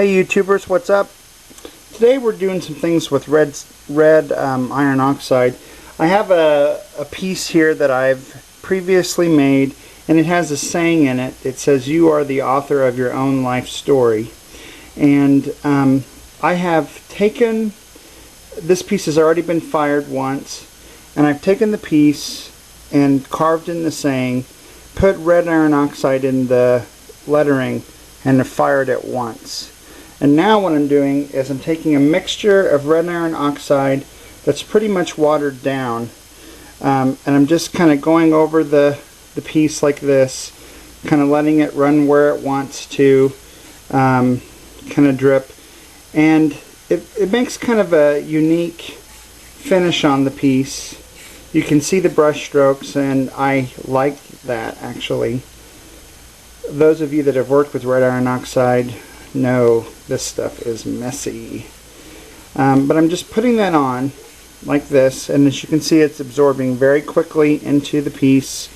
Hey YouTubers, what's up? Today we're doing some things with red iron oxide. I have a piece here that I've previously made, and it has a saying in it. It says, "You are the author of your own life story." And I have taken, this piece has already been fired once, and I've taken the piece and carved in the saying, put red iron oxide in the lettering, and fired it once. And now what I'm doing is I'm taking a mixture of red iron oxide that's pretty much watered down, and I'm just kind of going over the piece like this, kind of letting it run where it wants to, kind of drip, and it makes kind of a unique finish on the piece. You can see the brush strokes, and I like that actually. Those of you that have worked with red iron oxide know this stuff is messy. But I'm just putting that on like this, and as you can see, it's absorbing very quickly into the piece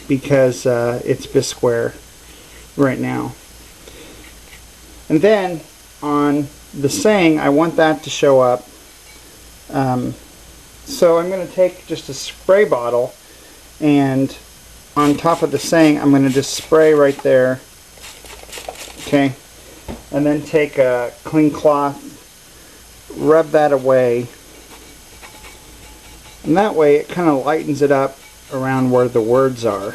because it's Bisque right now. And then on the saying, I want that to show up. So I'm going to take just a spray bottle, and on top of the saying I'm going to just spray right there. Okay, and then take a clean cloth, rub that away, and that way it kind of lightens it up around where the words are,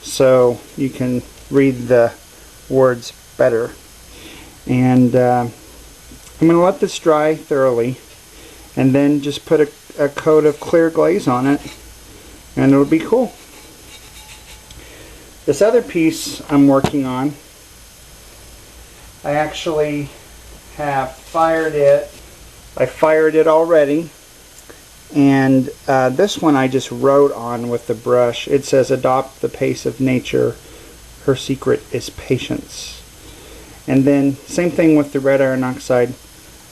so you can read the words better. And I'm going to let this dry thoroughly, and then just put a coat of clear glaze on it, and it'll be cool. This other piece I'm working on, I actually have fired it. I fired it already, and this one I just wrote on with the brush. It says, "Adopt the pace of nature. Her secret is patience." And then same thing with the red iron oxide.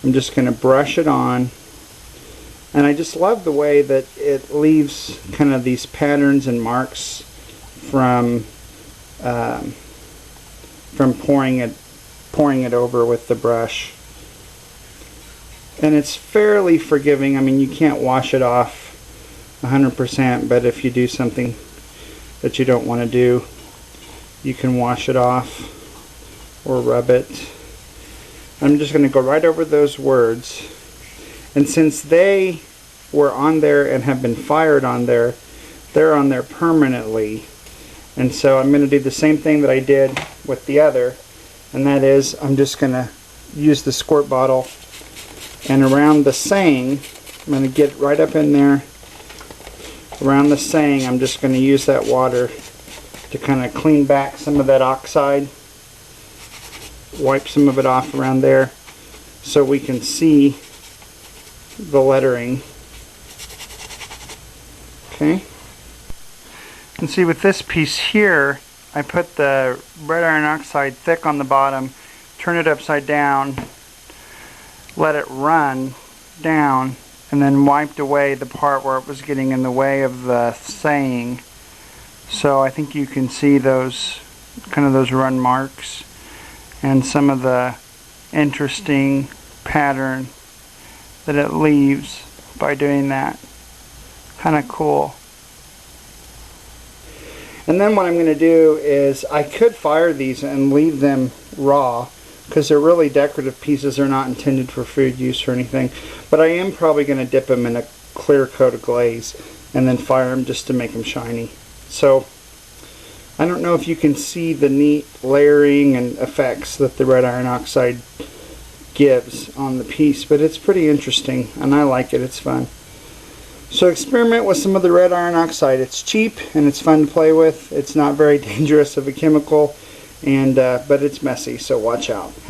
I'm just going to brush it on, and I just love the way that it leaves kind of these patterns and marks from pouring it over with the brush. And it's fairly forgiving. I mean, you can't wash it off 100%, but if you do something that you don't want to do, you can wash it off or rub it. I'm just going to go right over those words, and since they were on there and have been fired on there, they're on there permanently. And so I'm going to do the same thing that I did with the other, and that is I'm just going to use the squirt bottle, and around the saying, I'm going to get right up in there around the saying. I'm just going to use that water to kind of clean back some of that oxide, wipe some of it off around there so we can see the lettering. Okay. And see, with this piece here, I put the red iron oxide thick on the bottom, turn it upside down, let it run down, and then wiped away the part where it was getting in the way of the saying. So I think you can see those kind of those run marks and some of the interesting pattern that it leaves by doing that. Kind of cool. And then what I'm going to do is, I could fire these and leave them raw because they're really decorative pieces. They're not intended for food use or anything. But I am probably going to dip them in a clear coat of glaze and then fire them just to make them shiny. So I don't know if you can see the neat layering and effects that the red iron oxide gives on the piece, but it's pretty interesting and I like it. It's fun. So experiment with some of the red iron oxide. It's cheap and it's fun to play with. It's not very dangerous of a chemical, and but it's messy, so watch out.